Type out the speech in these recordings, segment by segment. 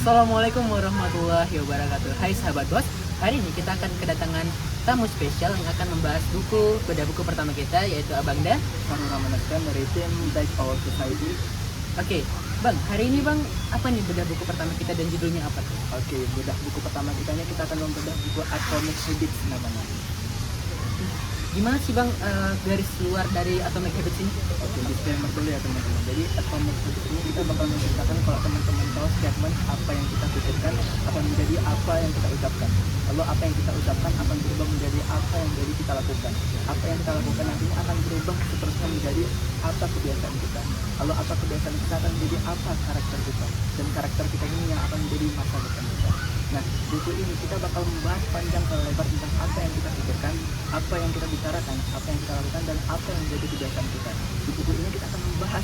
Assalamualaikum warahmatullahi wabarakatuh. Hai sahabat bos, hari ini kita akan kedatangan tamu spesial yang akan membahas bedah buku pertama kita, yaitu Abangda Sarura Manaskan dari tim Dive Our Society. Oke, Bang, hari ini Bang, apa nih bedah buku pertama kita dan judulnya apa tuh? Oke, bedah buku pertama kita akan membedah buku Atomic Habits namanya. Gimana sih Bang garis luar dari Atomic Habits ini? Oke, disclaimer dulu ya teman-teman. Jadi Atomic Habits ini kita bakal menceritakan kalau teman-teman tahu statement apa yang kita pikirkan akan menjadi apa yang kita ucapkan. Lalu apa yang kita ucapkan akan berubah menjadi apa yang jadi kita lakukan. Apa yang kita lakukan nantinya akan berubah seterusnya menjadi apa kebiasaan kita. Lalu apa kebiasaan kita akan menjadi apa karakter kita. Dan karakter kita ini yang akan menjadi masa depan kita. Nah, buku ini kita bakal membahas panjang ke lebar tentang apa yang kita pikirkan, apa yang kita bicarakan, apa yang kita lakukan, dan apa yang menjadi kebiasaan kita. Di buku ini kita akan membahas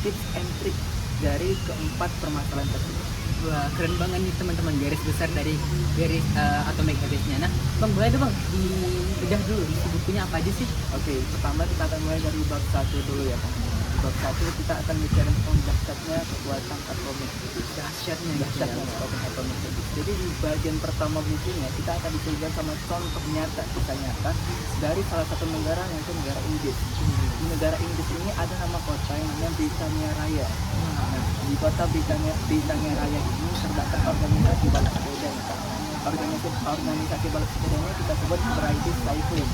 tips and trick dari keempat permasalahan tersebut. Wah, keren banget nih teman-teman, garis besar dari garis Atomic Habits-nya. Nah, Bang, boleh dong Bang, dibedah dulu isi bukunya apa aja sih? Oke, pertama kita akan mulai dari bab 1 dulu ya Kang. Di bab 1 kita akan bicara tentang dahsyatnya kekuatan atomik. Dahsyatnya Atomic Habits. Jadi di bagian pertama bukunya kita akan disuguhkan sama contoh nyata, kisah nyata dari salah satu negara, yaitu negara Inggris. Di negara Inggris ini ada nama kota yang namanya Britania Raya. Nah, di kota Britania Raya ini terdapat organisasi balap sepeda ya, Kak. Organisasi balap sepedanya kita sebut British Cycling.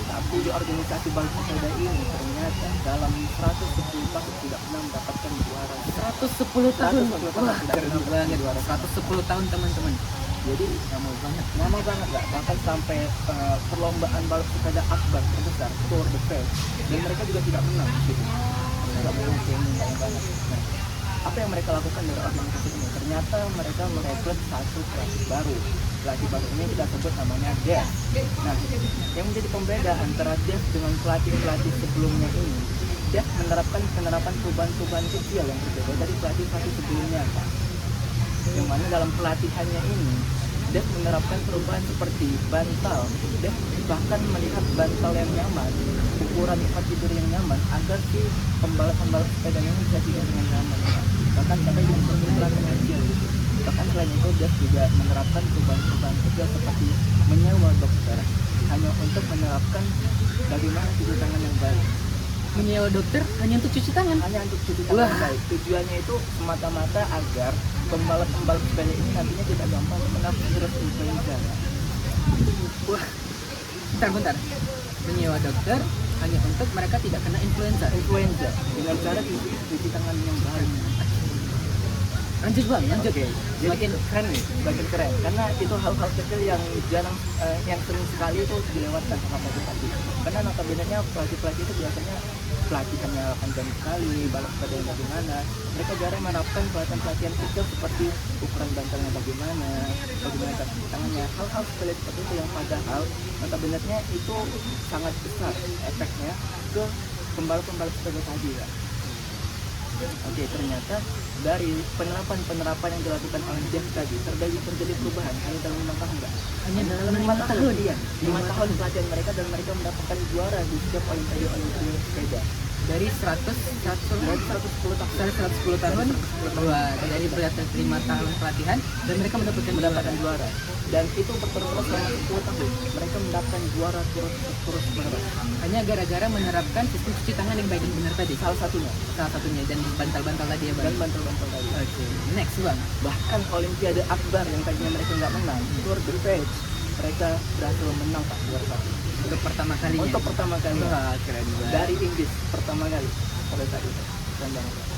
Tapi di organisasi balap sepeda ini ternyata dalam 110 tahun tidak pernah mendapatkan juara. 110 tahun. 110 tahun Wah, tidak keren pernah banget. juara. 110 tahun teman-teman. Jadi lama banget gak? Bahkan sampai perlombaan balap sepeda akbar terbesar, Tour de France, dan mereka juga tidak menang di situ. Tidak menang, sayang banget. Nah, apa yang mereka lakukan dari organisasi ini? Ternyata mereka merekrut satu pelatih baru. Pelatih baru ini kita sebut namanya Dev. Nah, yang menjadi pembeda antara Dev dengan pelatih-pelatih sebelumnya ini, Dev menerapkan perubahan-perubahan kecil yang berbeda dari pelatih-pelatih sebelumnya, Pak. Yang mana dalam pelatihannya ini Dev menerapkan perubahan seperti bantal. Dev bahkan melihat bantal yang nyaman, ukuran tempat tidur yang nyaman, agar si pembalap sepedanya ini bisa tidur dengan nyaman. Bahkan sampai di ukuran kecil. Bahkan selain itu Dev juga menerapkan perubahan kecil seperti menyewa dokter hanya untuk menerapkan bagaimana cuci tangan yang baik. Menyewa dokter hanya untuk cuci tangan. Hanya untuk cuci tangan yang baik. Tujuannya itu semata-mata agar pembalap sepeda ini nantinya tidak gampang menang virus influenza. Wah, bentar. Menyewa dokter hanya untuk mereka tidak kena influenza Dengan cara cuci tangan yang baik. Lanjut Bang, lanjut. Oke. Makin keren nih. Makin keren karena itu hal-hal kecil yang jarang yang sering sekali itu dilewatkan sama pelatih. Karena notabene-nya pelatih itu biasanya pelatihannya 8 jam sekali, balap sepeda yang bagaimana. Mereka jarang menerapkan pelatihan kecil seperti ukuran bantalnya bagaimana cara cuci tangannya, hal-hal sepele seperti itu yang padahal notabene-nya itu sangat besar efeknya ke pembalap sepeda tadi ya. Oke, ternyata dari penerapan yang dilakukan oleh Jeff tadi terjadi perubahan hanya dalam 5 tahun enggak? Hanya dalam 5 tahun. Iya, 5 tahun pelatihan mereka dan mereka mendapatkan juara di setiap olimpiade sepeda. Dari 110 tahun, wah, dari 5 tahun pelatihan dan mereka mendapatkan juara. Dan itu berterus selama 10 tahun. Mereka mendapatkan juara terus menerus. hanya gara-gara menerapkan sistem cuci tangan yang baik dan benar tadi. Salah satunya dan bantal-bantal tadi ya Bang. Dan bantal-bantal tadi. Oke, next Bang. Bahkan olimpiade akbar yang tadinya mereka nggak menang, Tour de France, mereka berhasil menang Pak juara satu. Untuk pertama kalinya. Wah, keren banget. Dari Inggris pertama kali pada saat itu. Keren banget.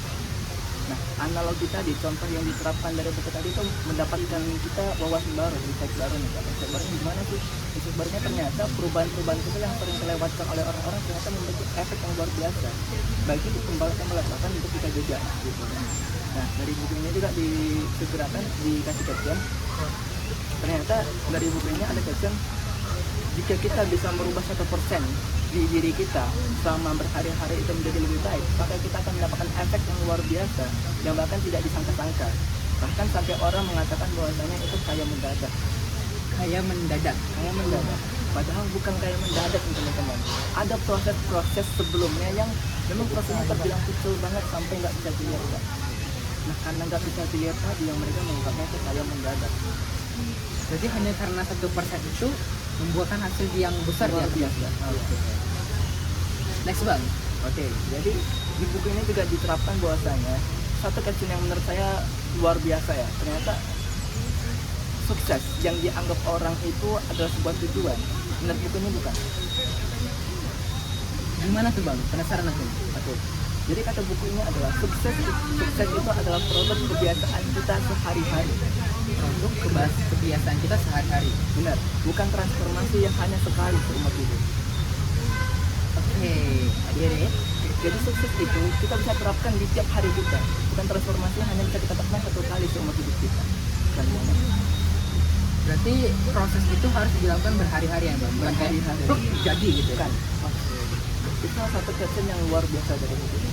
Nah, analogi tadi, contoh yang diterapkan dari buku tadi itu mendapatkan kita wawasan baru, insight baru nih. Insight baru gimana sih? Insight barunya ternyata perubahan kecil yang sering dilewatkan oleh orang-orang ternyata memiliki efek yang luar biasa. Bagi itu pembalap bahkan untuk kita juga gitu. Nah, dari buku ini juga disegerakan dikasih caption. Ternyata dari buku ini ada caption, jika kita bisa merubah 1% di diri kita selama berhari-hari itu menjadi lebih baik, maka kita akan mendapatkan efek yang luar biasa yang bahkan tidak disangka-sangka. Bahkan sampai orang mengatakan bahwasanya itu kaya mendadak. Padahal bukan kaya mendadak teman-teman. Ada proses sebelumnya yang memang prosesnya terbilang kecil banget sampai nggak bisa dilihat. Nah karena nggak bisa dilihat tadi, yang mereka menganggapnya itu kayak mendadak. Berarti hanya karena 1% itu membuahkan hasil yang besar Luar ya. biasa. Oke. Next bang. Oke, jadi di buku ini juga diterapkan bahwasanya satu caption yang menurut saya luar biasa ya. Ternyata sukses yang dianggap orang itu adalah sebuah tujuan. Menurut buku ini bukan. Gimana tuh bang? Penasaran aku. Oke. Jadi kata buku ini adalah sukses itu adalah produk kebiasaan kita sehari-hari. Untuk kebiasaan kita sehari-hari. Benar, bukan transformasi yang hanya sekali seumur hidup. Oke, adik-adik. Jadi sukses itu kita bisa terapkan di tiap hari kita. Bukan transformasi yang hanya bisa kita terapkan satu kali seumur hidup kita. Keren banget. Berarti proses itu harus dilakukan berhari-hari ya bang? Bukan kayak Berhari-hari. "Pluk, jadi gitu ya? Kan? Itu salah satu caption yang luar biasa dari buku ini.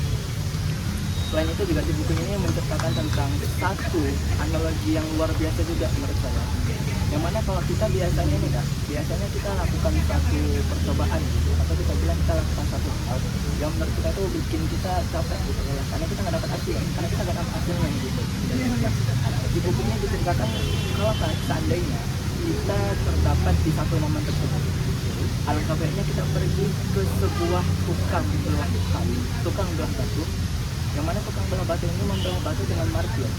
Selain itu juga di buku ini menceritakan tentang satu analogi yang luar biasa juga menurut saya. Yang mana kalau kita biasanya nih Kak, biasanya kita lakukan satu percobaan gitu, atau kita bilang kita lakukan satu hal yang menurut kita tuh bikin kita capek gitu ya, karena kita nggak dapat hasil, karena kita nggak dapat hasilnya gitu. Di buku ini diceritakan kalau seandainya kita terdapat di satu momen tersebut, alangkah baiknya kita pergi ke sebuah tukang belah batu, yang mana tukang belah batu ini membelah batu dengan martil.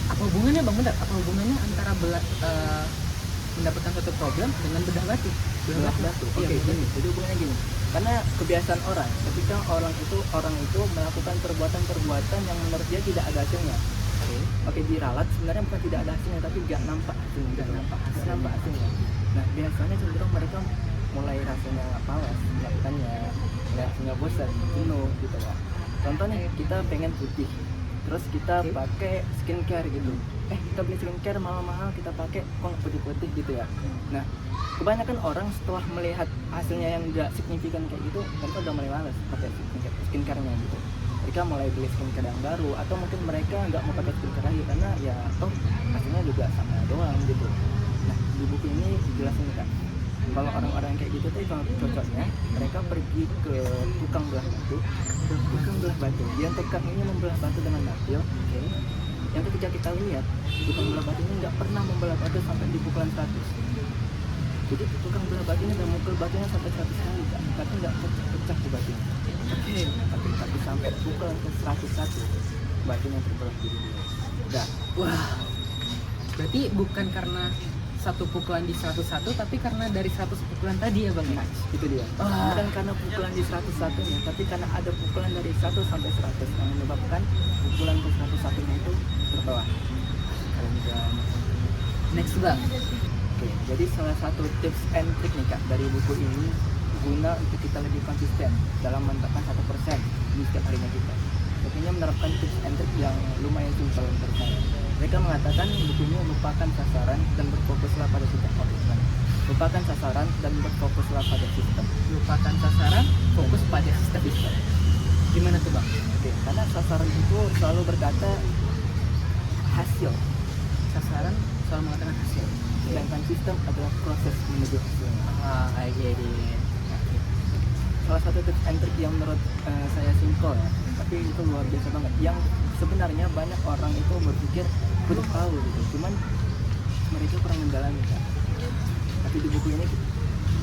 Apa hubungannya bang? Bentar, apa hubungannya antara mendapatkan suatu problem dengan bedah batu? Belah batu. Iya, Oke, benar. gini. Jadi hubungannya gini. Karena kebiasaan orang, ketika orang itu melakukan perbuatan yang menurut dia tidak ada hasilnya. Oke, diralat sebenarnya bukan tidak ada hasilnya, tapi nggak nampak hasilnya. Nggak nampak hasilnya. Nah, biasanya cenderung mereka mulai rasanya malas melakukannya, mulai rasanya bosan, jenuh gitu ya. Contohnya kita pengen putih, terus kita pakai skincare gitu. Kita beli skincare mahal-mahal, kita pakai kok nggak putih-putih gitu ya. Nah, kebanyakan orang setelah melihat hasilnya yang nggak signifikan kayak gitu, mereka udah mulai malas pakai skincare-nya gitu. Mereka mulai beli skincare yang baru, atau mungkin mereka nggak mau pakai skincare lagi karena ya hasilnya juga sama doang gitu. Nah, di buku ini dijelasin kan, kalau orang-orang kayak gitu tuh kalau cocoknya mereka pergi ke tukang belah batu. Yang tukang ini membelah batu dengan martil. Yang ketika kita lihat tukang belah batu ini nggak pernah membelah batu sampai di pukulan 100. Jadi tukang belah batu ini udah mukul batunya sampai 100 kali kan, tapi nggak pecah di batunya. Tapi sampai pukulan ke 101 batunya terbelah jadi dua. Wah, berarti bukan karena satu pukulan di 101, tapi karena dari 100 pukulan tadi ya bang? Nah, itu dia. Bukan karena pukulan di 101-nya, tapi karena ada pukulan dari 1 sampai 100 yang menyebabkan pukulan ke 101-nya itu terbelah. Keren banget. Next bang. Oke, jadi salah satu tips and trick nih Kak dari buku ini guna untuk kita lebih konsisten dalam menerapkan 1% di setiap harinya kita. Bukunya menerapkan tips and trick yang lumayan simpel menurut saya. Mereka mengatakan bukunya lupakan sasaran dan berfokuslah pada sistem. Lupakan sasaran dan berfokuslah pada sistem. Lupakan sasaran, fokus pada sistem. Gimana tuh bang? Oke, karena sasaran itu selalu berkata hasil, Sasaran selalu mengatakan hasil. sedangkan sistem adalah proses menuju hasilnya. I get it. Salah satu tips and trick yang menurut saya simpel ya, tapi itu luar biasa banget. Yang sebenarnya banyak orang itu berpikir udah tahu gitu, cuman mereka kurang mendalami Kak. Tapi di buku ini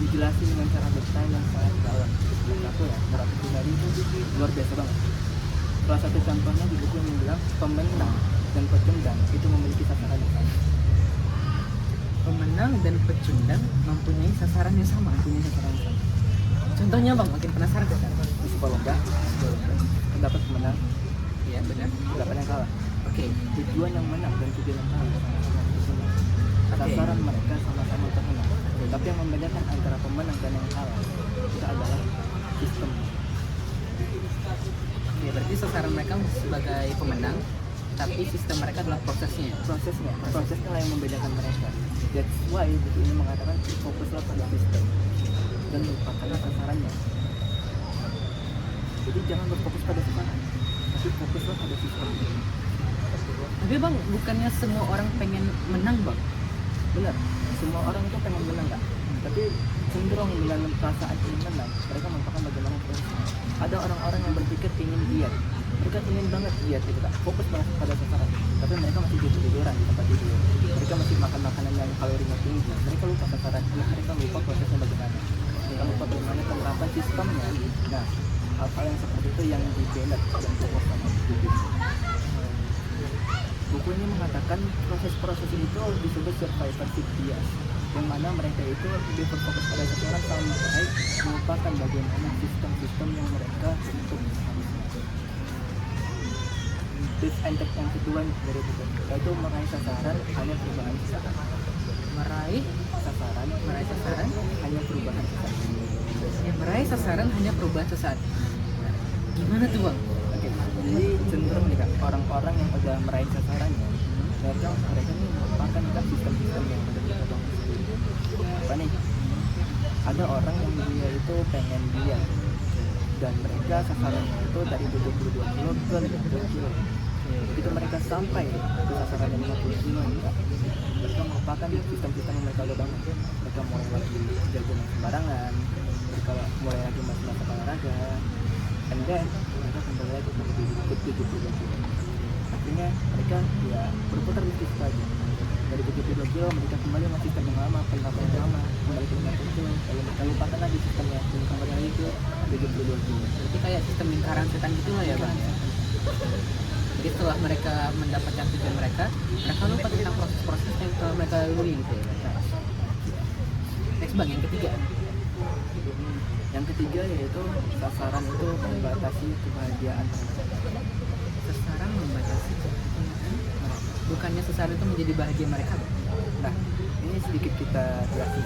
dijelasin dengan cara detail yang sangat dalam. Menurut aku ya, menurut aku pribadi itu luar biasa banget. Salah satu contohnya di buku ini bilang pemenang dan pecundang itu memiliki sasaran yang sama. Pemenang dan pecundang mempunyai sasaran yang sama. Contohnya bang, makin penasaran kan? Di sebuah lomba, terdapat pemenang, Iya benar. terdapat yang kalah. Oke. Tujuan yang menang dan tujuan yang kalah sama-sama terpenuhi. Oke. Sasaran mereka sama-sama terpenuhi. Tapi yang membedakan antara pemenang dan yang kalah itu adalah sistem. Oke, berarti sasaran mereka sebagai pemenang, tapi sistem mereka adalah prosesnya. Prosesnya lah yang membedakan mereka. That's why buku ini mengatakan fokuslah pada sistem dan lupakanlah sasarannya. Jadi jangan berfokus pada sasaran, tapi fokuslah pada sistem. Tapi bang, bukannya semua orang pengen menang bang? Benar, semua orang itu pengen menang Kak. Tapi cenderung dengan perasaan ingin menang, mereka melupakan bagaimana prosesnya. Ada orang-orang yang berpikir ingin diet, mereka ingin banget diet gitu Kak, fokus banget pada sasaran, tapi mereka masih tidur-tiduran di tempat tidur, mereka masih makan makanan yang kalorinya tinggi, mereka lupa sasaran, mereka lupa prosesnya bagaimana, mereka lupa bagaimana penerapan sistemnya. Nah, hal-hal yang seperti itu yang di Bennett dan fokus sama buku. Buku ini mengatakan proses-proses itu disebut survivorship bias, yang mana mereka itu lebih berfokus pada sasaran sampai melupakan bagaimana sistem-sistem yang mereka bentuk. Disadvantage yang kedua dari buku yaitu meraih sasaran hanya perubahan sesaat. Meraih Sasaran sasaran hanya perubahan sesaat. meraih sasaran hanya perubahan sesaat. Gimana tuh Bang? Oke, jadi cenderung nih Kak, orang-orang yang udah meraih sasarannya, mereka ini melupakan Kak sistem-sistem yang udah kita bangun sendiri. Apa nih? Ada orang yang dia itu pengen diet dan mereka sasarannya itu dari 72 kilo ke 50 kilo. Begitu mereka sampai ke sasaran yang 50 kilo ini Kak, mereka melupakan sistem-sistem yang mereka udah bangun. Mereka mulai lagi jago sembarangan, mereka mulai lagi masuk olahraga, and then mereka kembali lagi ke 72 kilo. Artinya mereka ya berputar di situ aja. Dari 72 kilo mereka kembali sama sistem yang lama, penerapan yang lama, kembali ke 50 kilo, lalu mereka lupakan lagi sistemnya dan kembali lagi ke 72 kilo. Berarti kayak sistem lingkaran setan gitu lah ya Bang ya. Jadi setelah mereka mendapatkan tujuan mereka lupa tentang proses-proses yang telah mereka lalui gitu ya. Next Bang, yang ketiga. Yang ketiga yaitu sasaran itu membatasi kebahagiaan mereka. Sasaran membatasi bukannya sasaran itu menjadi bahagia mereka Bang? Nah, ini sedikit kita jelasin.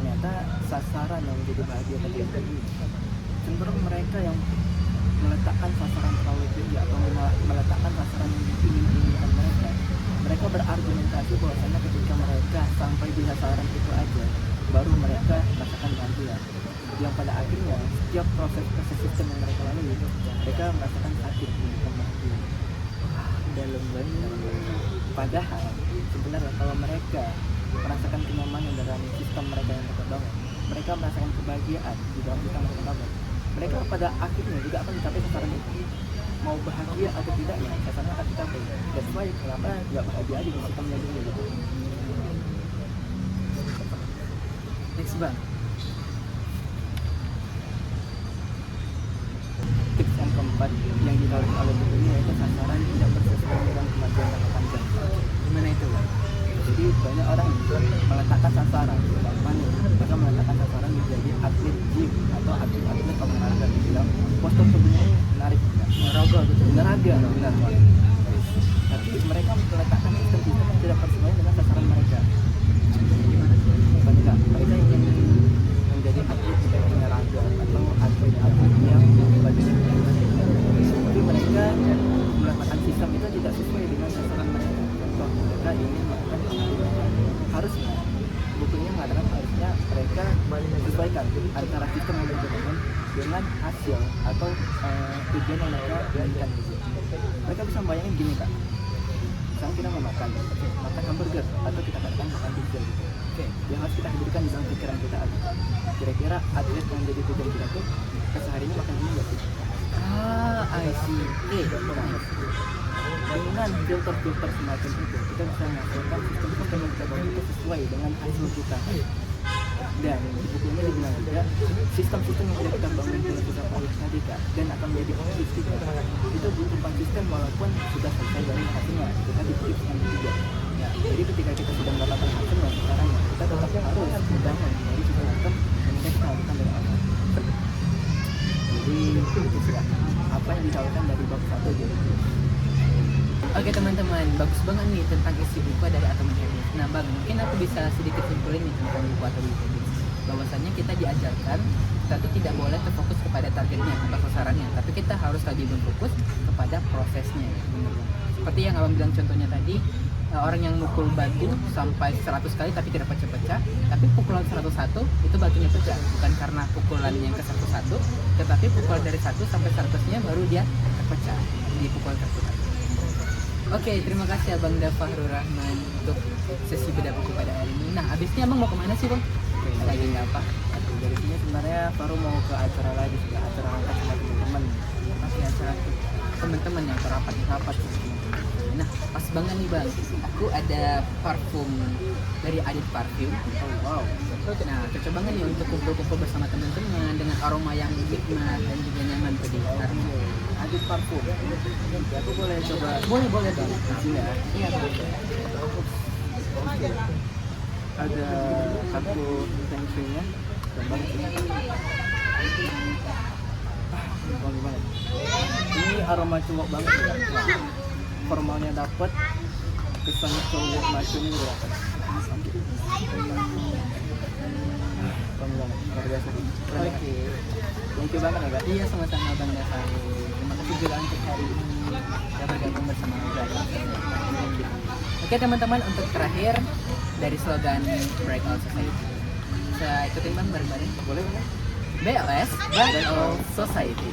Ternyata sasaran yang menjadi bahagia mereka ini cenderung mereka yang meletakkan sasaran terlalu tinggi atau meletakkan sasaran yang diinginkan mereka. Mereka berargumentasi bahwasanya ketika mereka sampai di sasaran itu aja, baru mereka merasakan bahagia. Yang pada akhirnya setiap proses sistem yang mereka lalui, mereka merasakan sakit bukan bahagia. Dalam banget. Padahal sebenarnya kalau mereka merasakan kenyamanan dalam sistem mereka yang mereka bangun, mereka merasakan kebahagiaan di dalam sistem mereka bangun, mereka pada akhirnya juga akan mencapai sasaran itu. Mau bahagia atau tidaknya, sasaran akan dicapai. That's why kenapa nggak bahagia aja di sistemnya dulu gitu. Next Bang. Tips yang keempat yang ditawarkan oleh buku ini yaitu sasaran tidak bersesuaian dengan kemajuan jangka panjang. Gimana itu Bang? Jadi banyak orang meletakkan sasaran, mereka meletakkan sasaran menjadi atlet gym atau atlet olahraga dibilang postur tubuhnya ini menarik, olahraga gitu, olahraga benar banget. Tapi mereka meletakkan sistem-sistem yang tidak sesuai dengan sasaran mereka. Gimana sih? Mereka ingin menjadi atlet sebagai olahraga atau atlet yang badannya tapi mereka meletakkan sistem itu tidak sesuai dengan sasaran mereka. Contoh, mereka ingin melakukan harusnya buku ini mengatakan harusnya mereka sesuaikan antara sistem yang mereka bangun dengan hasil atau tujuan yang mereka inginkan. Mereka bisa membayangin gini Kak, misalnya kita mau makan hamburger atau kita katakan makan pizza gitu. Yang harus kita hadirkan di dalam pikiran kita adalah kira-kira atlet yang jadi tujuan kita tuh kesehariannya makan ini nggak sih? I see. Dengan filter-filter semacam itu kita bisa menghasilkan sistem-sistem yang kita bangun itu sesuai dengan hasil kita. Dan di buku ini dibilang juga sistem-sistem yang sudah kita bangun dengan kita proyek tadi Kak, dan akan menjadi objek kita itu butuh konsisten walaupun sudah selesai dari hasilnya. Kita di tips yang ketiga. Ya, jadi ketika kita sudah mendapatkan hasilnya sekarang kita tetap harus membangun dari sistem-sistem yang kita lakukan dari awal. Jadi itu sih apa yang ditawarkan dari bab 1 gitu. Oke teman-teman, bagus banget nih tentang isi buku dari Atomic Habits. Nah Bang, mungkin aku bisa sedikit simpulin nih tentang buku Atomic Habits. Bahwasanya kita diajarkan kita tuh tidak boleh terfokus kepada targetnya atau sasarannya, tapi kita harus lebih berfokus kepada prosesnya. Seperti yang Abang bilang contohnya tadi, orang yang mukul batu sampai 100 kali tapi tidak pecah-pecah, tapi pukulan 101 itu batunya pecah, bukan karena pukulannya yang ke 101, tetapi pukulan dari 1 sampai 100-nya baru dia terpecah di pukulan tersebut. Oke, terima kasih Abang Fahrul Rahman untuk sesi bedah buku pada hari ini. Nah, abisnya Abang mau kemana sih Bang? Oke, lagi nggak apa? dari sini sebenarnya baru mau ke acara lagi sih, acara angkat sama teman-teman. Masih acara teman-teman yang rapat gitu. Nah, pas banget nih bang, aku ada parfum dari Adit Parfum. Oh wow. Nah, cocok banget nih untuk kumpul-kumpul bersama teman-teman dengan aroma yang nikmat dan juga nyaman tuh di aroma. Adit parfum. Ya, aku boleh coba. Boleh bang. Sini ya. Iya bang. Ada satu feng-shui-nya. Keren banget ini. Wangi banget. Ini aroma cowok banget ya. Formalnya dapet, kesannya cowok macamnya juga dapet. Wangi banget, luar biasa. Oke. Thank you banget ya kak. Iya sama-sama bang Dasari. Terima kasih juga untuk hari ini sudah bergabung bersama Breakout. Oke teman-teman, untuk terakhir dari slogan Breakout Society, saya ikutin bang bareng-bareng. Boleh boleh. BLS Breakout Society.